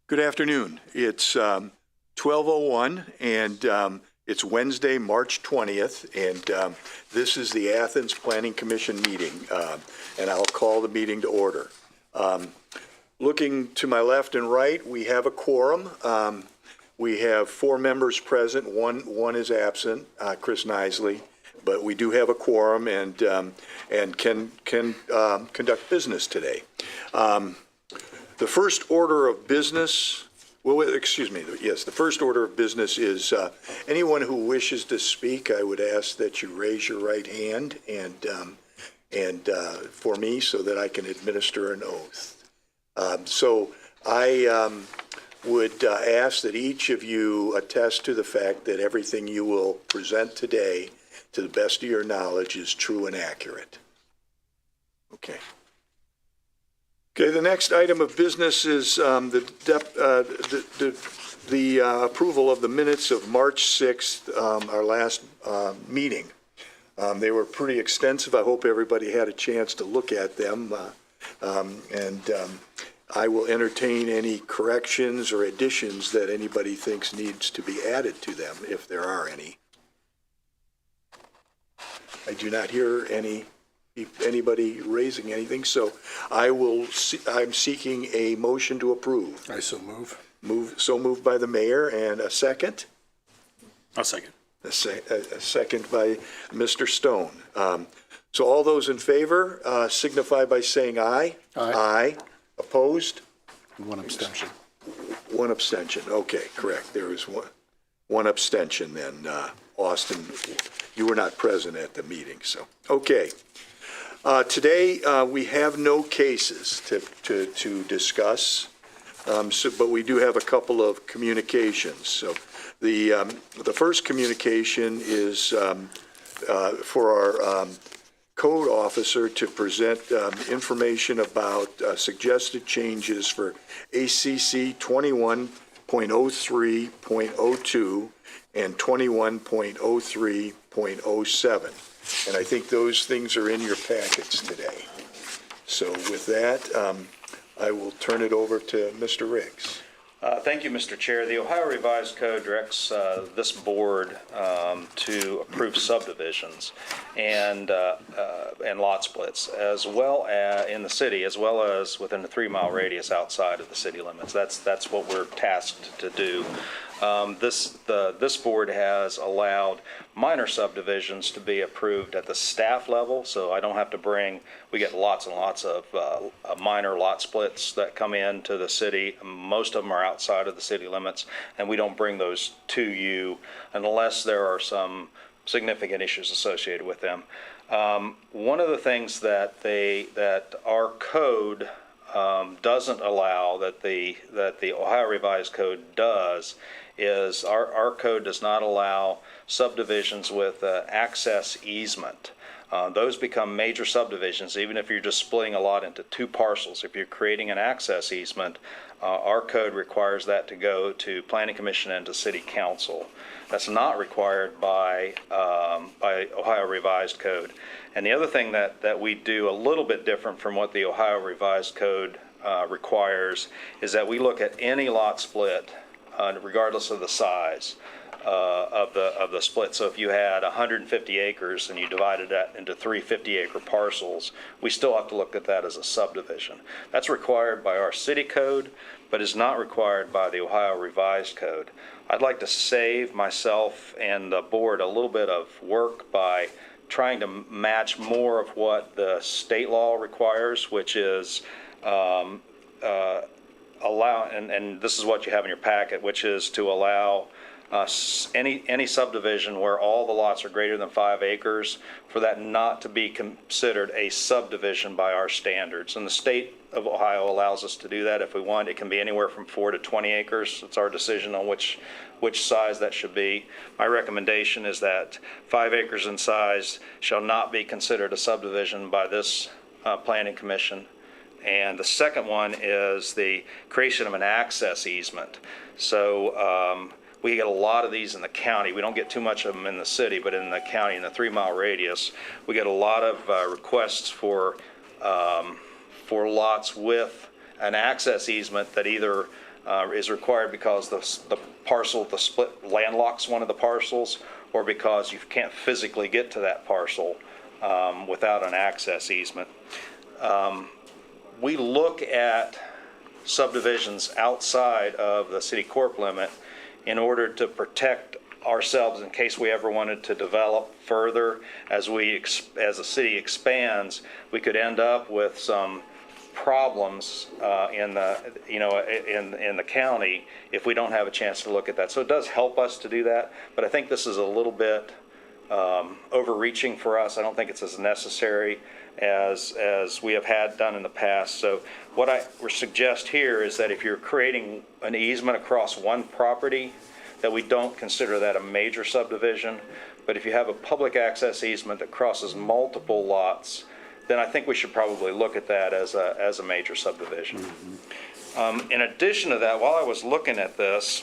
Good afternoon. It's 12:01, and it's Wednesday, March 20th, and this is the Athens Planning Commission meeting, and I'll call the meeting to order. Looking to my left and right, we have a quorum. We have 4 members present. One is absent, Chris Nisley, but we do have a quorum and can conduct business today. The first order of business, the first order of business is anyone who wishes to speak, I would ask that you raise your right hand and for me so that I can administer an oath. So I would ask that each of you attest to the fact that everything you will present today, to the best of your knowledge, is true and accurate. Okay. Okay, the next item of business is the approval of the minutes of March 6th, our last meeting. They were pretty extensive. I hope everybody had a chance to look at them. I will entertain any corrections or additions that anybody thinks needs to be added to them, if there are any. I do not hear anybody raising anything, so I'm seeking a motion to approve. I so move. Moved by the mayor, and a second? I'll second. A second by Mr. Stone. So all those in favor signify by saying aye. Aye. Aye. Opposed? One abstention. One abstention. Okay, correct. There is one abstention then. Austin, you were not present at the meeting, so. Okay. Today, we have no cases to discuss, but we do have a couple of communications. So the first communication is for our code officer to present information about suggested changes for ACC 21.03.02 and 21.03.07. And I think those things are in your packets today. So with that, I will turn it over to Mr. Riggs. Thank you, Mr. Chair. The Ohio Revised Code directs this board to approve subdivisions and lot splits, as well as in the city, as well as within a 3-mile radius outside of the city limits. That's what we're tasked to do. This board has allowed minor subdivisions to be approved at the staff level, so I don't have to we get lots and lots of minor lot splits that come into the city. Most of them are outside of the city limits, and we don't bring those to you unless there are some significant issues associated with them. One of the things that our code doesn't allow, that the Ohio Revised Code does, is our code does not allow subdivisions with access easement. Those become major subdivisions, even if you're just splitting a lot into 2 parcels. If you're creating an access easement, our code requires that to go to Planning Commission and to City Council. That's not required by Ohio Revised Code. And the other thing that we do a little bit different from what the Ohio Revised Code requires is that we look at any lot split, regardless of the size of the split. So if you had 150 acres and you divided that into 3 50-acre parcels, we still have to look at that as a subdivision. That's required by our city code, but is not required by the Ohio Revised Code. I'd like to save myself and the board a little bit of work by trying to match more of what the state law requires, which is allow, and this is what you have in your packet, which is to allow any subdivision where all the lots are greater than 5 acres, for that not to be considered a subdivision by our standards. And the state of Ohio allows us to do that if we want. It can be anywhere from 4 to 20 acres. It's our decision on which size that should be. My recommendation is that 5 acres in size shall not be considered a subdivision by this Planning Commission. And the second one is the creation of an access easement. So we get a lot of these in the county. We don't get too much of them in the city, but in the county, in the 3-mile radius, we get a lot of requests for lots with an access easement that either is required because the split landlocks one of the parcels, or because you can't physically get to that parcel without an access easement. We look at subdivisions outside of the city corp limit in order to protect ourselves in case we ever wanted to develop further. As the city expands, we could end up with some problems in the county if we don't have a chance to look at that. So it does help us to do that, but I think this is a little bit overreaching for us. I don't think it's as necessary as we have had done in the past. So what I would suggest here is that if you're creating an easement across one property, that we don't consider that a major subdivision. But if you have a public access easement that crosses multiple lots, then I think we should probably look at that as a major subdivision. In addition to that, while I was looking at this,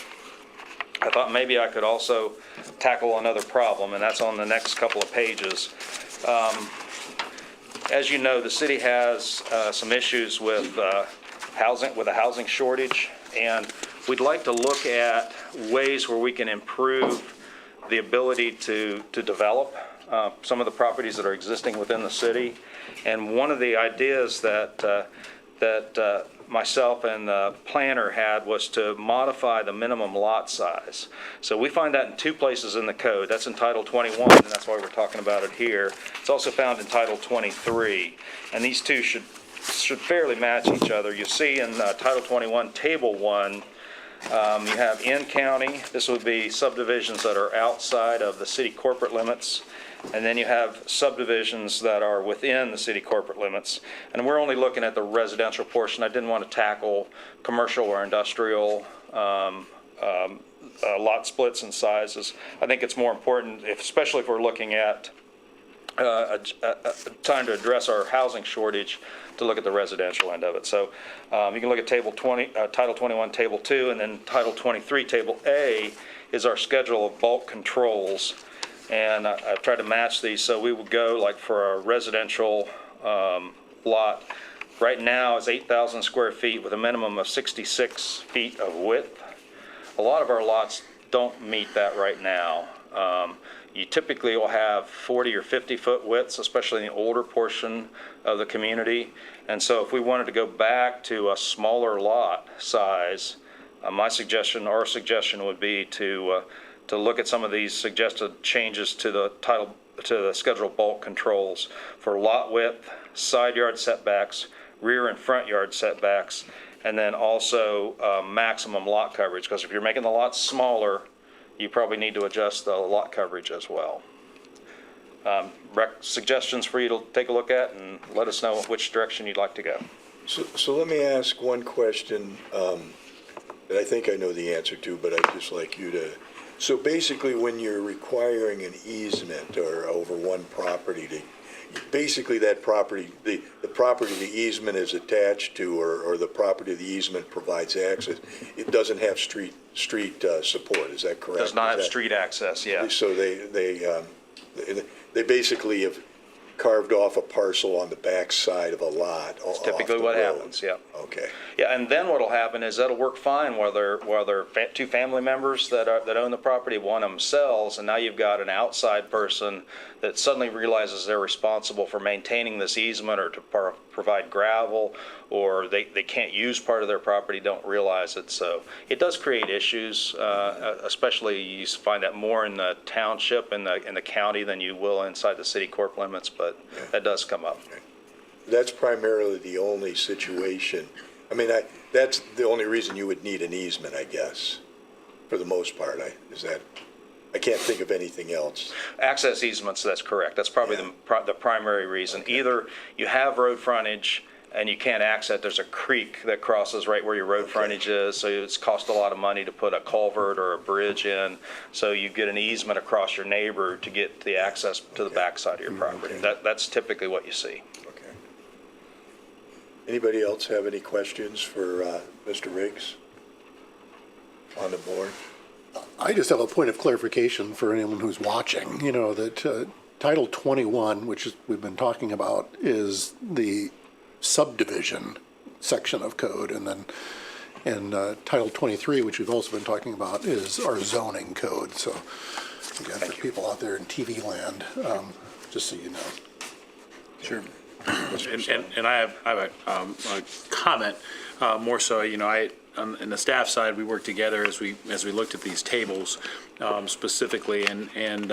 I thought maybe I could also tackle another problem, and that's on the next couple of pages. As you know, the city has some issues with a housing shortage, and we'd like to look at ways where we can improve the ability to develop some of the properties that are existing within the city. And one of the ideas that myself and the planner had was to modify the minimum lot size. So we find that in two places in the code. That's in Title 21, and that's why we're talking about it here. It's also found in Title 23, and these two should fairly match each other. You see in Title 21, Table 1, you have in-county. This would be subdivisions that are outside of the city corporate limits. And then you have subdivisions that are within the city corporate limits. And we're only looking at the residential portion. I didn't want to tackle commercial or industrial lot splits and sizes. I think it's more important, especially if we're looking at trying to address our housing shortage, to look at the residential end of it. So you can look at Title 21, Table 2, and then Title 23, Table A is our schedule of bulk controls. And I've tried to match these, so we would go like for a residential lot. Right now it's 8,000 square feet with a minimum of 66 feet of width. A lot of our lots don't meet that right now. You typically will have 40 or 50 foot widths, especially in the older portion of the community. And so if we wanted to go back to a smaller lot size, our suggestion would be to look at some of these suggested changes to the schedule bulk controls for lot width, side yard setbacks, rear and front yard setbacks, and then also maximum lot coverage. Because if you're making the lots smaller, you probably need to adjust the lot coverage as well. Suggestions for you to take a look at, and let us know which direction you'd like to go. So let me ask one question that I think I know the answer to, but I'd just like you to. So basically, when you're requiring an easement or over one property, basically that property, the property the easement is attached to, or the property the easement provides access, it doesn't have street support. Is that correct? Does not have street access, yeah. So they basically have carved off a parcel on the back side of a lot. That's typically what happens, yeah. Okay. Yeah, and then what'll happen is that'll work fine whether two family members that own the property, one of them sells, and now you've got an outside person that suddenly realizes they're responsible for maintaining this easement or to provide gravel, or they can't use part of their property, don't realize it. So it does create issues, especially you find that more in the township and in the county than you will inside the city corp limits, but that does come up. Okay. That's primarily the only situation. I mean, that's the only reason you would need an easement, I guess, for the most part. I can't think of anything else. Access easements, that's correct. That's probably the primary reason. Okay. Either you have road frontage and you can't access, there's a creek that crosses right where your road frontage is, so it's cost a lot of money to put a culvert or a bridge in, so you get an easement across your neighbor to get the access to the backside of your property. Okay. That's typically what you see. Okay. Anybody else have any questions for Mr. Riggs on the board? I just have a point of clarification for anyone who's watching, that Title 21, which we've been talking about, is the subdivision section of code, and then And Title 23, which we've also been talking about, is our zoning code. So again, for people out there in TV land, just so you know. Sure. And I have a comment, more so, you know, in the staff side, we worked together as we looked at these tables, specifically, and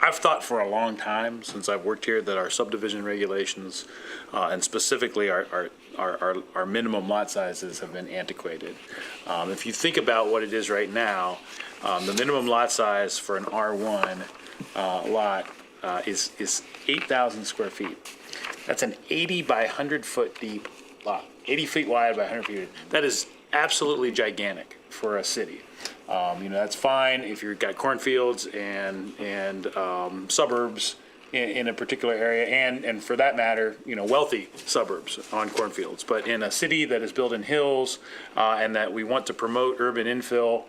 I've thought for a long time, since I've worked here, that our subdivision regulations, and specifically our minimum lot sizes have been antiquated. If you think about what it is right now, the minimum lot size for an R1 lot is 8,000 square feet. That's an 80 by 100 foot deep lot, 80 feet wide by 100 feet. That is absolutely gigantic for a city. You know, that's fine if you've got cornfields and suburbs in a particular area, and for that matter, you know, wealthy suburbs on cornfields. But in a city that is built in hills, and that we want to promote urban infill,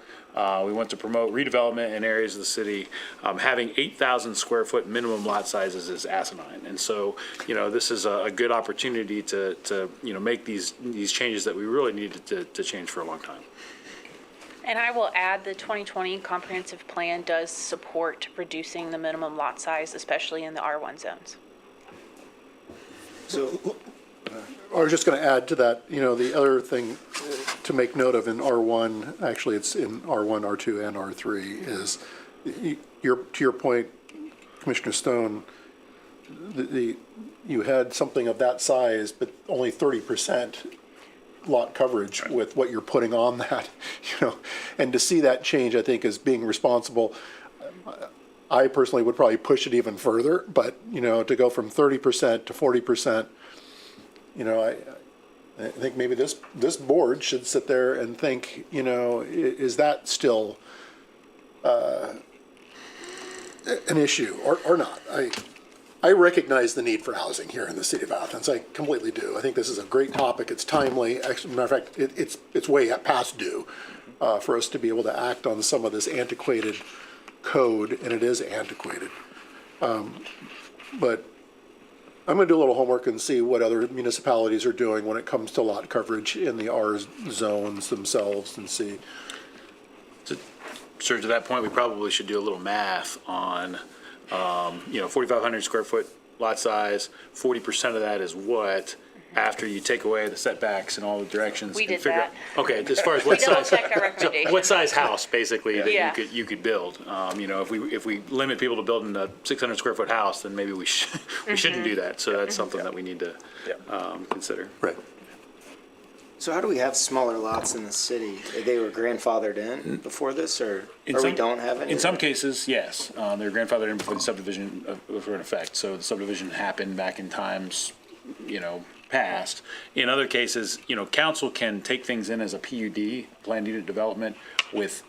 we want to promote redevelopment in areas of the city, having 8,000 square foot minimum lot sizes is asinine. And so, you know, this is a good opportunity to you know, make these changes that we really needed to change for a long time. And I will add, the 2020 comprehensive plan does support reducing the minimum lot size, especially in the R1 zones. So, I was just going to add to that, you know, the other thing to make note of in R1, actually it's in R1, R2, and R3, is to your point, Commissioner Stone, you had something of that size, but only 30% lot coverage with what you're putting on that, you know, and to see that change, I think, as being responsible. I personally would probably push it even further, but, you know, to go from 30% to 40%, you know, I think maybe this board should sit there and think, you know, is that still an issue or not? I recognize the need for housing here in the city of Athens. I completely do. I think this is a great topic. It's timely. Actually, matter of fact, it's way past due for us to be able to act on some of this antiquated code, and it is antiquated. But I'm going to do a little homework and see what other municipalities are doing when it comes to lot coverage in the R zones themselves and see. Sir, to that point, we probably should do a little math on, you know, 4,500 square foot lot size, 40% of that is what, after you take away the setbacks in all the directions? We and did figure that. out- Okay, as far as what We double size, checked our recommendation. what size house, basically, that Yeah. you could build? You know, if we limit people to building a 600 square foot house, then maybe we shouldn't do that. So that's something that we need to consider. Right. so how do we have smaller lots in the city? They were grandfathered in before this, or we don't have any? In some cases, yes. They're grandfathered in before the subdivision was in effect. So the subdivision happened back in times, you know, past. In other cases, you know, council can take things in as a PUD, planned unit development, with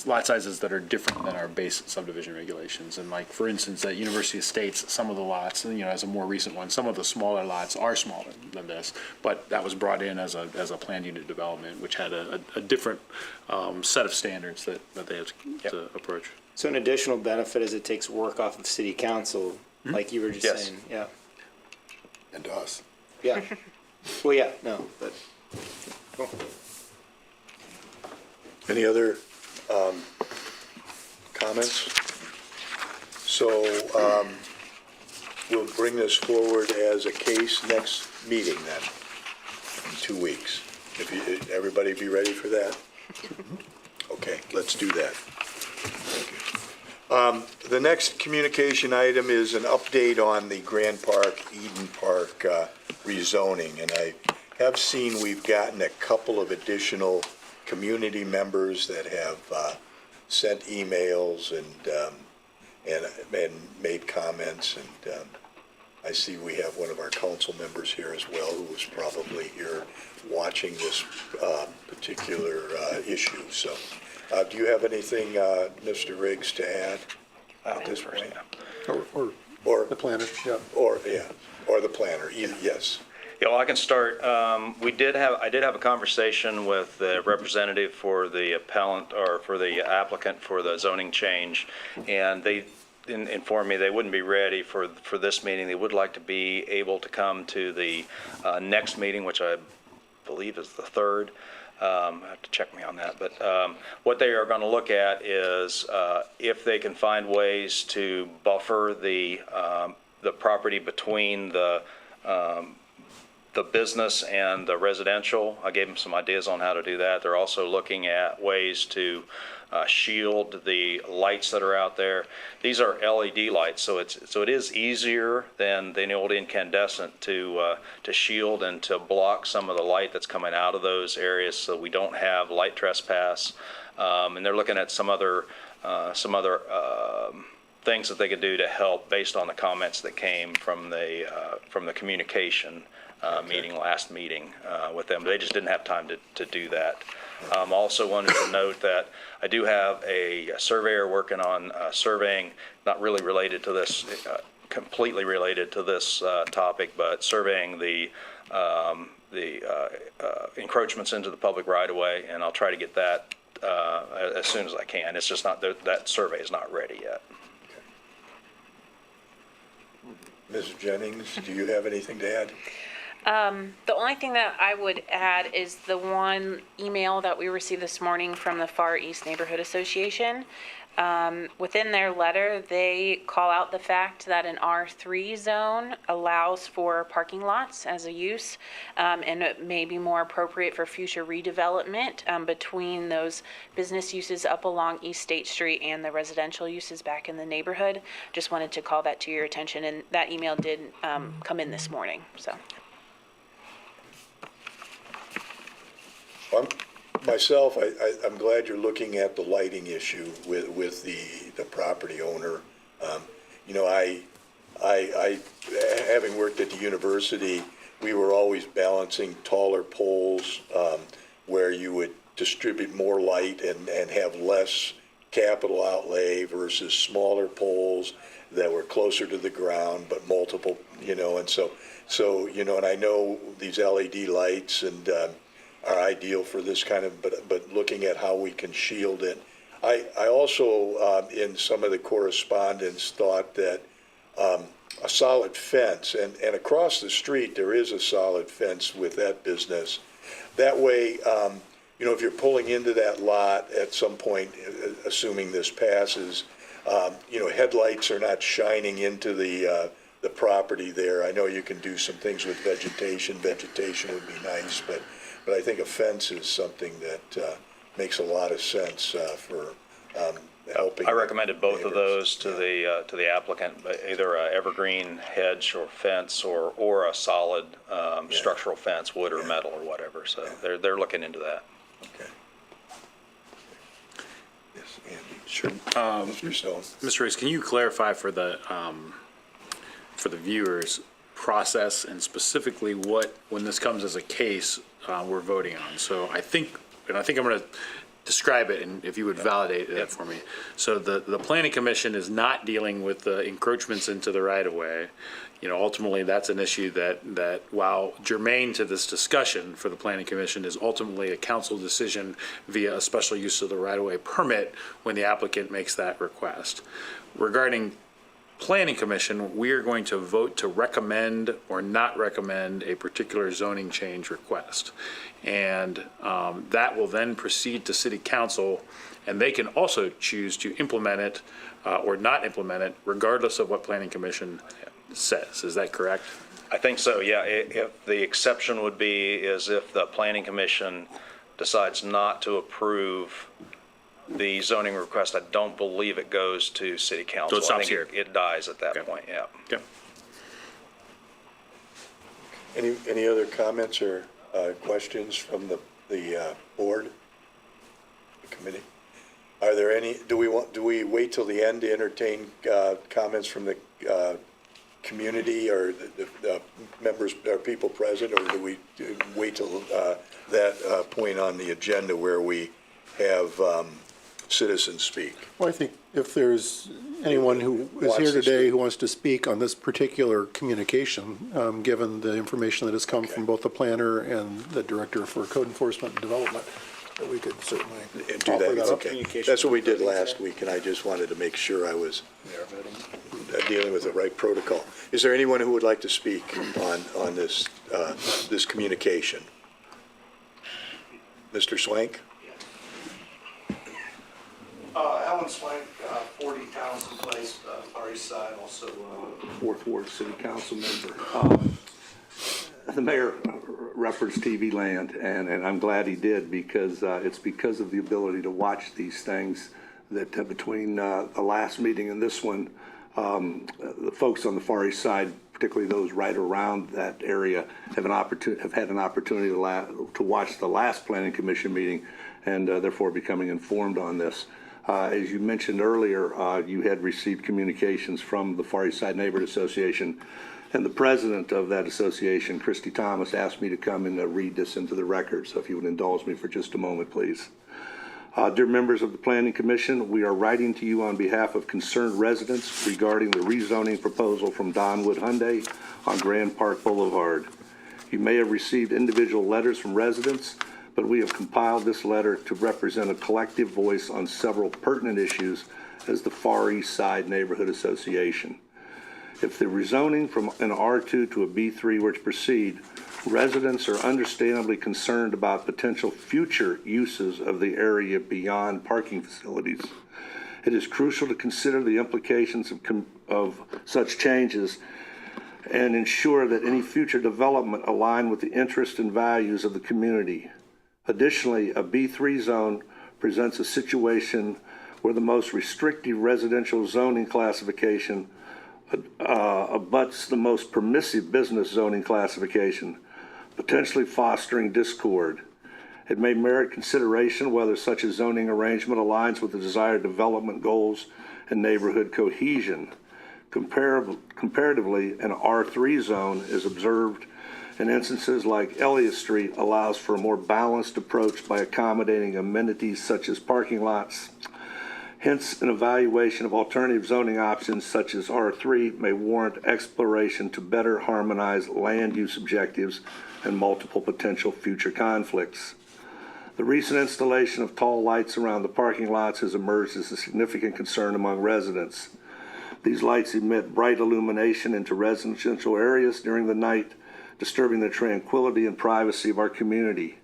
lot sizes that are different than our base subdivision regulations. And like, for instance, at University Estates, some of the lots, you know, as a more recent one, some of the smaller lots are smaller than this, but that was brought in as a planned unit development, which had a different set of standards that they have to approach. So an additional benefit is it takes work off of city council, like you were just Yes. saying, yeah. And to us. Yeah. Well, yeah, no, but, cool. Any other comments? So we'll bring this forward as a case next meeting then, in 2 weeks. Everybody be ready for that? Okay, let's do that. Thank you. The next communication item is an update on the Grand Park, Eden Park rezoning. And I have seen we've gotten a couple of additional community members that have sent emails and made comments. And I see we have one of our council members here as well, who was probably here watching this particular issue. So do you have anything, Mr. Riggs, to add at this point? Or the planner, yeah. Or the planner, yes. Yeah, well, I can start. I did have a conversation with the representative for the appellant, or for the applicant for the zoning change, and they informed me they wouldn't be ready for this meeting. They would like to be able to come to the next meeting, which I believe is the 3rd. I have to check me on that. But what they are going to look at is if they can find ways to buffer the property between the business and the residential. I gave them some ideas on how to do that. They're also looking at ways to shield the lights that are out there. These are LED lights, so it is easier than the old incandescent to shield and to block some of the light that's coming out of those areas, so we don't have light trespass. And they're looking at some other things that they could do to help based on the comments that came from the communication meeting, last meeting with them. They just didn't have time to do that. Also wanted to note that I do have a surveyor working on surveying, not really related to this, completely related to this topic, but surveying the encroachments into the public right-of-way, and I'll try to get that as soon as I can. It's just not, that survey is not ready yet. Ms. Jennings, do you have anything to add? The only thing that I would add is the one email that we received this morning from the Far East Neighborhood Association. Within their letter, they call out the fact that an R3 zone allows for parking lots as a use, and it may be more appropriate for future redevelopment between those business uses up along East State Street and the residential uses back in the neighborhood. Just wanted to call that to your attention, and that email did come in this morning, so. Myself, I'm glad you're looking at the lighting issue with the property owner. I having worked at the university, we were always balancing taller poles where you would distribute more light and have less capital outlay versus smaller poles that were closer to the ground but multiple, and so and I know these LED lights and are ideal for this kind of, but looking at how we can shield it. I also, in some of the correspondence, thought that a solid fence, and across the street there is a solid fence with that business. That way, if you're pulling into that lot at some point, assuming this passes, headlights are not shining into the property there. I know you can do some things with vegetation. Vegetation would be nice, but I think a fence is something that makes a lot of sense for helping. I recommended both of neighbors. those to the applicant, either a evergreen hedge or fence or a solid structural fence, wood or metal or whatever. So they're looking into that. Okay. Yes, Andy. Sure. Mr. Stone. Mr. Reese, can you clarify for the viewers process and specifically what, when this comes as a case, we're voting on? So I think I'm going to describe it, and if you would validate that for me. So the Planning Commission is not dealing with the encroachments into the right-of-way. Ultimately, that's an issue that while germane to this discussion for the Planning Commission is ultimately a council decision via a special use of the right-of-way permit when the applicant makes that request. Regarding Planning Commission, we are going to vote to recommend or not recommend a particular zoning change request. And that will then proceed to City Council, and they can also choose to implement it or not implement it, regardless of what Planning Commission says. Is that correct? I think so, yeah. If the exception would be is if the Planning Commission decides not to approve the zoning request. I don't believe it goes to City Council. So it stops I think here. it dies at that point, yeah. Okay. Any other comments or questions from the board, the committee? Are there any? Do we wait till the end to entertain comments from the community or the members or people present, or do we wait till that point on the agenda where we have citizens speak? Well, I think if there's anyone who is Wants here to today speak. who wants to speak on this particular communication, given the information that has come from both the planner and the director for code enforcement and development, that we could certainly Do offer that, that up. okay. That's what we did last week, and I just wanted to make sure I was dealing with the right protocol. Is there anyone who would like to speak on this this communication? Mr. Swank? Alan Swank, 40 Townsend Place, Far East Side, also Fourth Ward City Council member. The mayor referenced TV land, and I'm glad he did, because it's because of the ability to watch these things that between the last meeting and this one, the folks on the Far East Side, particularly those right around that area, have had an opportunity to watch the last Planning Commission meeting, and therefore becoming informed on this. As you mentioned earlier, you had received communications from the Far East Side Neighborhood Association, and the president of that association, Christy Thomas, asked me to come and read this into the record. So if you would indulge me for just a moment, please. Dear members of the Planning Commission, we are writing to you on behalf of concerned residents regarding the rezoning proposal from Donwood Hyundai on Grand Park Boulevard. You may have received individual letters from residents, but we have compiled this letter to represent a collective voice on several pertinent issues as the Far East Side Neighborhood Association. If the rezoning from an R2 to a B3 were to proceed, residents are understandably concerned about potential future uses of the area beyond parking facilities. It is crucial to consider the implications of such changes and ensure that any future development align with the interests and values of the community. Additionally, a B3 zone presents a situation where the most restrictive residential zoning classification abuts the most permissive business zoning classification, potentially fostering discord. It may merit consideration whether such a zoning arrangement aligns with the desired development goals and neighborhood cohesion. Comparatively, an R3 zone is observed in instances like Elliott Street allows for a more balanced approach by accommodating amenities such as parking lots. Hence, an evaluation of alternative zoning options such as R3 may warrant exploration to better harmonize land use objectives and multiple potential future conflicts. The recent installation of tall lights around the parking lots has emerged as a significant concern among residents. These lights emit bright illumination into residential areas during the night, disturbing the tranquility and privacy of our community.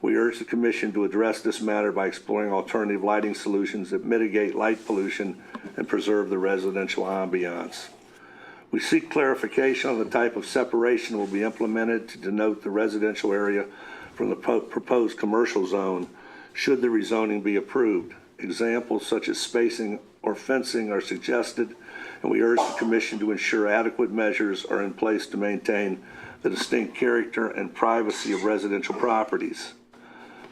We urge the Commission to address this matter by exploring alternative lighting solutions that mitigate light pollution and preserve the residential ambiance. We seek clarification on the type of separation will be implemented to denote the residential area from the proposed commercial zone should the rezoning be approved. Examples such as spacing or fencing are suggested, and we urge the Commission to ensure adequate measures are in place to maintain the distinct character and privacy of residential properties.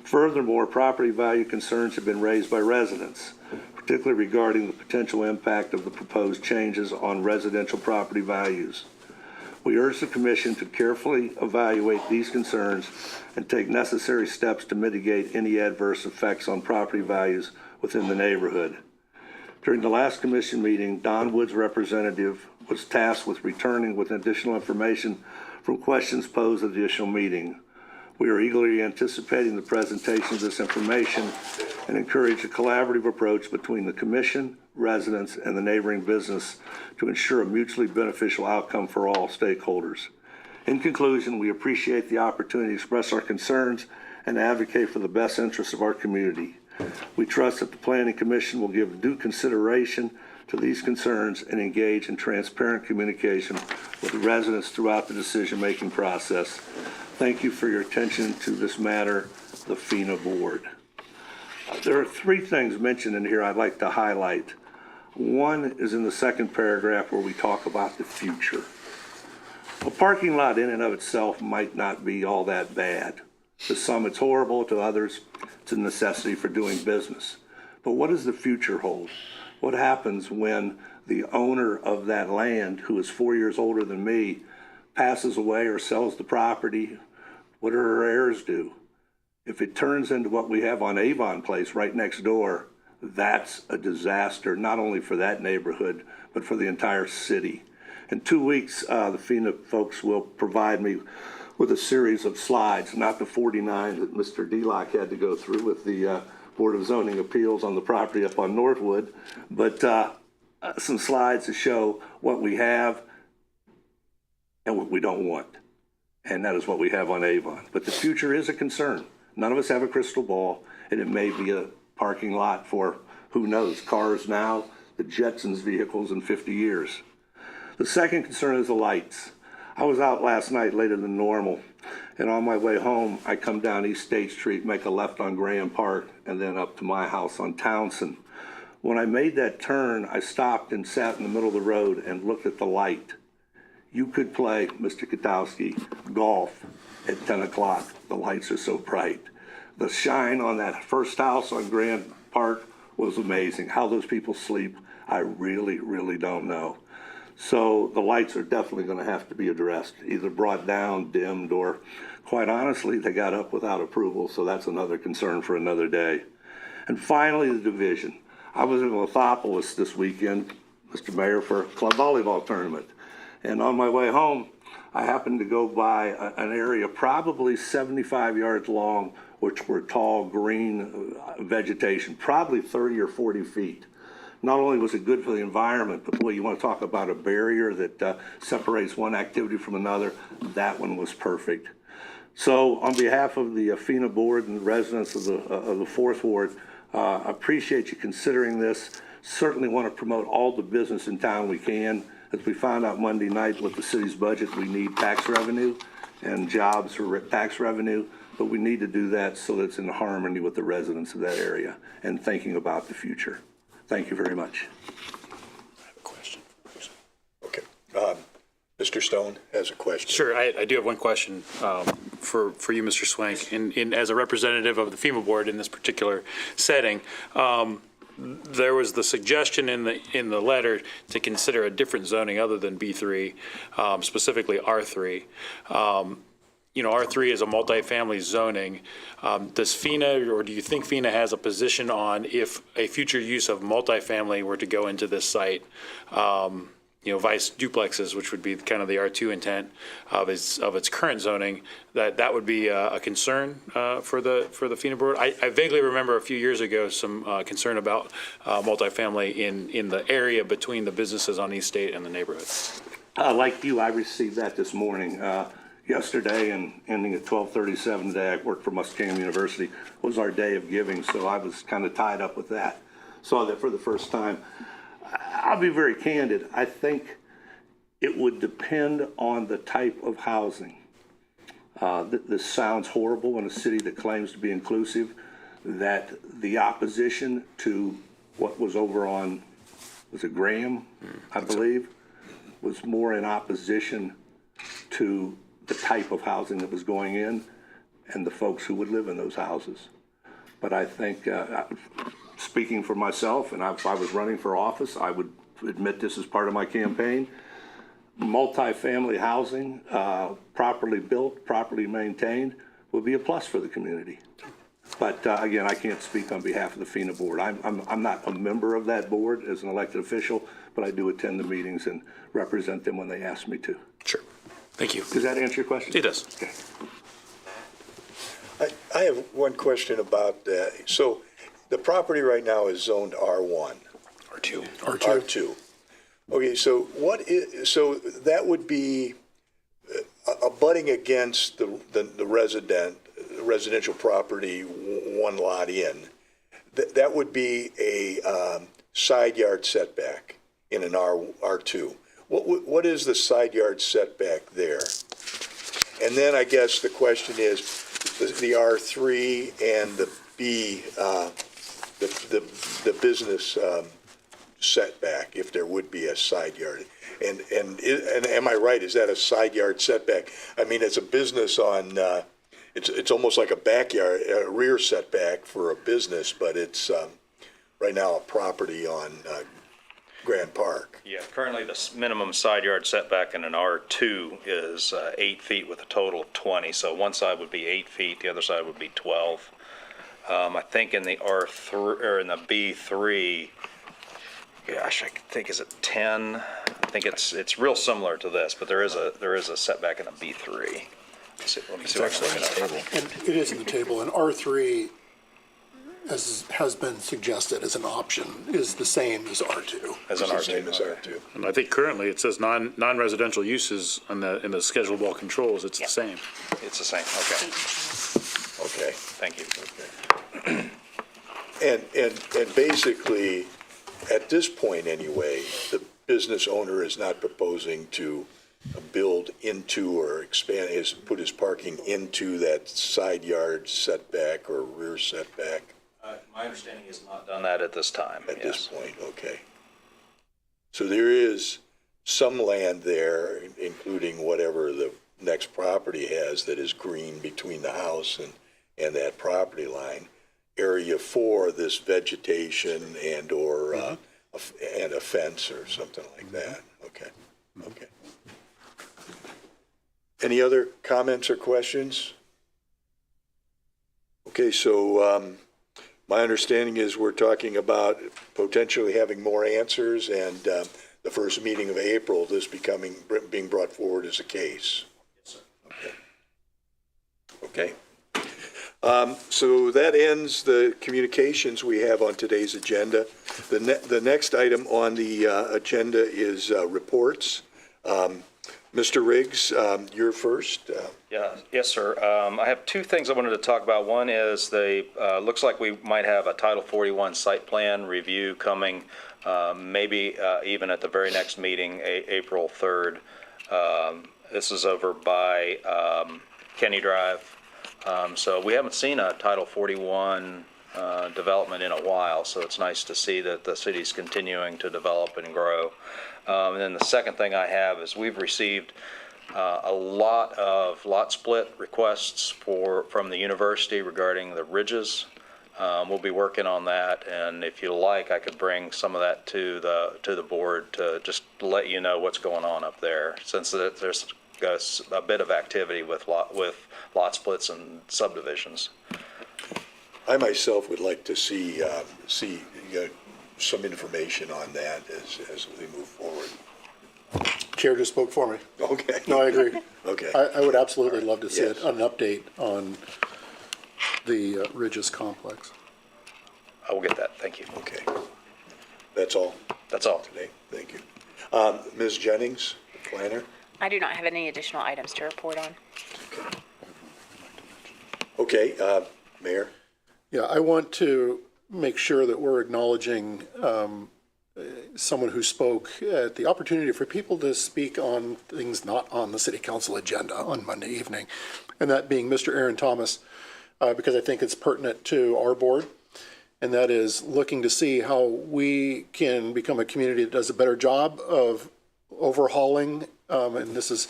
Furthermore, property value concerns have been raised by residents, particularly regarding the potential impact of the proposed changes on residential property values. We urge the Commission to carefully evaluate these concerns and take necessary steps to mitigate any adverse effects on property values within the neighborhood. During the last Commission meeting, Don Wood's representative was tasked with returning with additional information from questions posed at the initial meeting. We are eagerly anticipating the presentation of this information and encourage a collaborative approach between the Commission, residents, and the neighboring business to ensure a mutually beneficial outcome for all stakeholders. In conclusion, we appreciate the opportunity to express our concerns and advocate for the best interests of our community. We trust that the Planning Commission will give due consideration to these concerns and engage in transparent communication with the residents throughout the decision-making process. Thank you for your attention to this matter, the FINA Board. There are three things mentioned in here I'd like to highlight. One is in the second paragraph where we talk about the future. A parking lot in and of itself might not be all that bad. To some it's horrible, to others it's a necessity for doing business. But what does the future hold? What happens when the owner of that land, who is 4 years older than me, passes away or sells the property? What do her heirs do? If it turns into what we have on Avon Place right next door, that's a disaster, not only for that neighborhood, but for the entire city. In 2 weeks, the FINA folks will provide me with a series of slides, not the 49 that Mr. Delock had to go through with the Board of Zoning Appeals on the property up on Northwood, but some slides to show what we have and what we don't want. And that is what we have on Avon. But the future is a concern. None of us have a crystal ball, and it may be a parking lot for, who knows, cars now, the Jetsons vehicles in 50 years. The second concern is the lights. I was out last night later than normal, and on my way home, I come down East State Street, make a left on Graham Park, and then up to my house on Townsend. When I made that turn, I stopped and sat in the middle of the road and looked at the light. You could play, Mr. Katowski, golf at 10 o'clock. The lights are so bright. The shine on that first house on Graham Park was amazing. How those people sleep, I really, really don't know. So the lights are definitely going to have to be addressed, either brought down, dimmed, or quite honestly, they got up without approval, so that's another concern for another day. And finally, the division. I was in Lithopolis this weekend, Mr. Mayor, for a club volleyball tournament. And on my way home, I happened to go by an area probably 75 yards long, which were tall green vegetation, probably 30 or 40 feet. Not only was it good for the environment, but boy, you want to talk about a barrier that separates one activity from another, that one was perfect. So on behalf of the FINA board and the residents of the Fourth Ward, I appreciate you considering this. Certainly want to promote all the business in town we can. As we found out Monday night with the city's budget, we need tax revenue and jobs for tax revenue, but we need to do that so that it's in harmony with the residents of that area and thinking about the future. Thank you very much. I have a question. Okay. Mr. Stone has a question. Sure, I do have one question for you, Mr. Swank. As a representative of the FEMA board in this particular setting, there was the suggestion in the letter to consider a different zoning other than B3, specifically R3. R3 is a multifamily zoning. Does FINA, or do you think FINA has a position on if a future use of multifamily were to go into this site, vice duplexes, which would be kind of the R2 intent of its current zoning, that would be a concern for the FINA board? I vaguely remember a few years ago some concern about multifamily in the area between the businesses on East State and the neighborhood. Like you, I received that this morning. Yesterday and ending at 12:37 today, I worked for Muskingum University, was our day of giving, so I was kind of tied up with that. Saw that for the first time. I'll be very candid. I think it would depend on the type of housing. This sounds horrible in a city that claims to be inclusive, that the opposition to what was over on, was it Graham, I believe, was more in opposition to the type of housing that was going in and the folks who would live in those houses. But I think, speaking for myself, and if I was running for office, I would admit this as part of my campaign, multifamily housing, properly built, properly maintained, would be a plus for the community. But again, I can't speak on behalf of the FINA board. I'm not a member of that board as an elected official, but I do attend the meetings and represent them when they ask me to. Sure. Thank you. Does that answer your question? It does. Okay. I have one question about that. So the property right now is zoned R1. R2. R2. Okay, so so that would be abutting against the residential property one lot in. That would be a side yard setback in an R2. What is the side yard setback there? And then I guess the question is the R3 and the B, the business setback, if there would be a side yard. And am I right? Is that a side yard setback? I mean, it's a business on, it's almost like a backyard, a rear setback for a business, but it's right now a property on Grand Park. Yeah, currently the minimum side yard setback in an R2 is 8 feet with a total of 20. So one side would be 8 feet, the other side would be 12. I think in the R3 or in the B3, gosh, I think is it 10? I think it's real similar to this, but there is a setback in a B3. Let me see what I can look it up. And it is in the table, and R3, as has been suggested as an option, is the same as R2. As an Same as R2. R2. And I think currently it says non-residential uses in the schedulable controls. It's the same. It's the same, okay. Okay. Thank you. And basically, at this point anyway, the business owner is not proposing to build into or expand, put his parking into that side yard setback or rear setback My understanding is not done that at this time. at this point, okay. So there is some land there, including whatever the next property has that is green between the house and that property line. Area for this vegetation and or, and a fence or something like that. Okay, okay. Any other comments or questions? Okay, so my understanding is we're talking about potentially having more answers and the first meeting of April, this being brought forward as a case. Yes, sir. Okay. So that ends the communications we have on today's agenda. The next item on the agenda is reports. Mr. Riggs, you're first. Yes, sir. I have two things I wanted to talk about. One is looks like we might have a Title 41 site plan review coming, maybe even at the very next meeting, April 3rd. This is over by Kenny Drive. So we haven't seen a Title 41 development in a while, so it's nice to see that the city's continuing to develop and grow. And then the second thing I have is we've received a lot of lot split requests from the university regarding the ridges. We'll be working on that, and if you like, I could bring some of that to the board to just let you know what's going on up there, since there's a bit of activity with lot splits and subdivisions. I myself would like to see some information on that as we move forward. Chair just spoke for me. Okay. No, I agree. Okay. I would absolutely love to see Yes. an update on the Ridges complex. I will get that. Thank you. Okay. That's all That's all. today. Thank you. Ms. Jennings, the planner. I do not have any additional items to report on. Okay, Mayor. Yeah, I want to make sure that we're acknowledging someone who spoke at the opportunity for people to speak on things not on the city council agenda on Monday evening, and that being Mr. Aaron Thomas, because I think it's pertinent to our board, and that is looking to see how we can become a community that does a better job of overhauling, and this is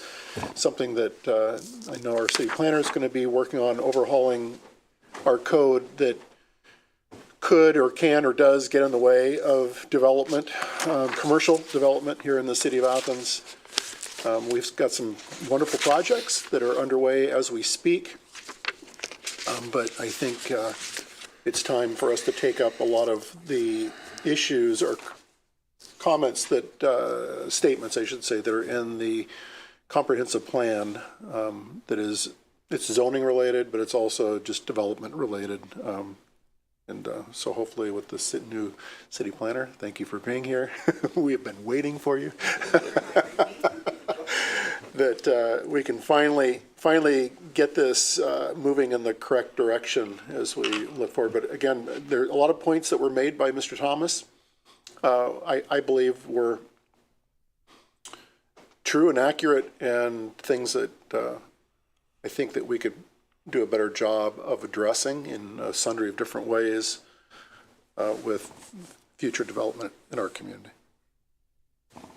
something that I know our city planner is going to be working on, overhauling our code that could or can or does get in the way of development, commercial development here in the city of Athens. We've got some wonderful projects that are underway as we speak, but I think it's time for us to take up a lot of the issues or comments that, statements, I should say, that are in the comprehensive plan that is, it's zoning related, but it's also just development related. And so hopefully with the new city planner, thank you for being here. We have been waiting for you. That we can finally get this moving in the correct direction as we look forward. But again, there are a lot of points that were made by Mr. Thomas. I believe were true and accurate, and things that I think that we could do a better job of addressing in a sundry of different ways with future development in our community.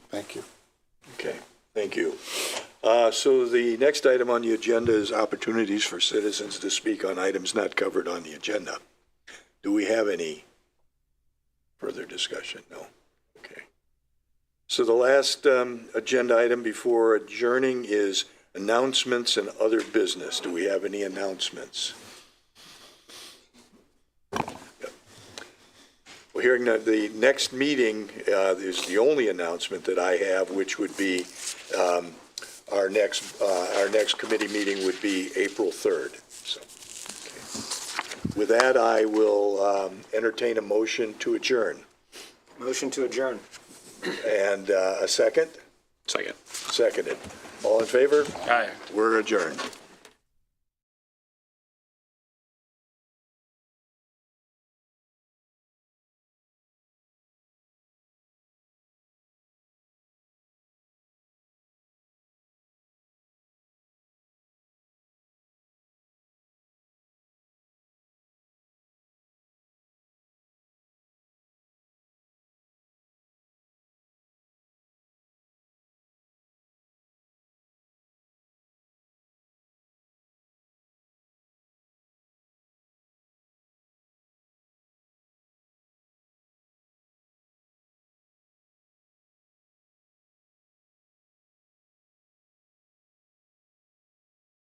Thank you. Okay, thank you. So the next item on the agenda is opportunities for citizens to speak on items not covered on the agenda. Do we have any further discussion? No. Okay. So the last agenda item before adjourning is announcements and other business. Do we have any announcements? Yep. Well, hearing that the next meeting is the only announcement that I have, which would be our next committee meeting would be April 3rd. So, okay. With that, I will entertain a motion to adjourn. Motion to adjourn. And a second? Second. Seconded. All in favor? Aye. We're adjourned.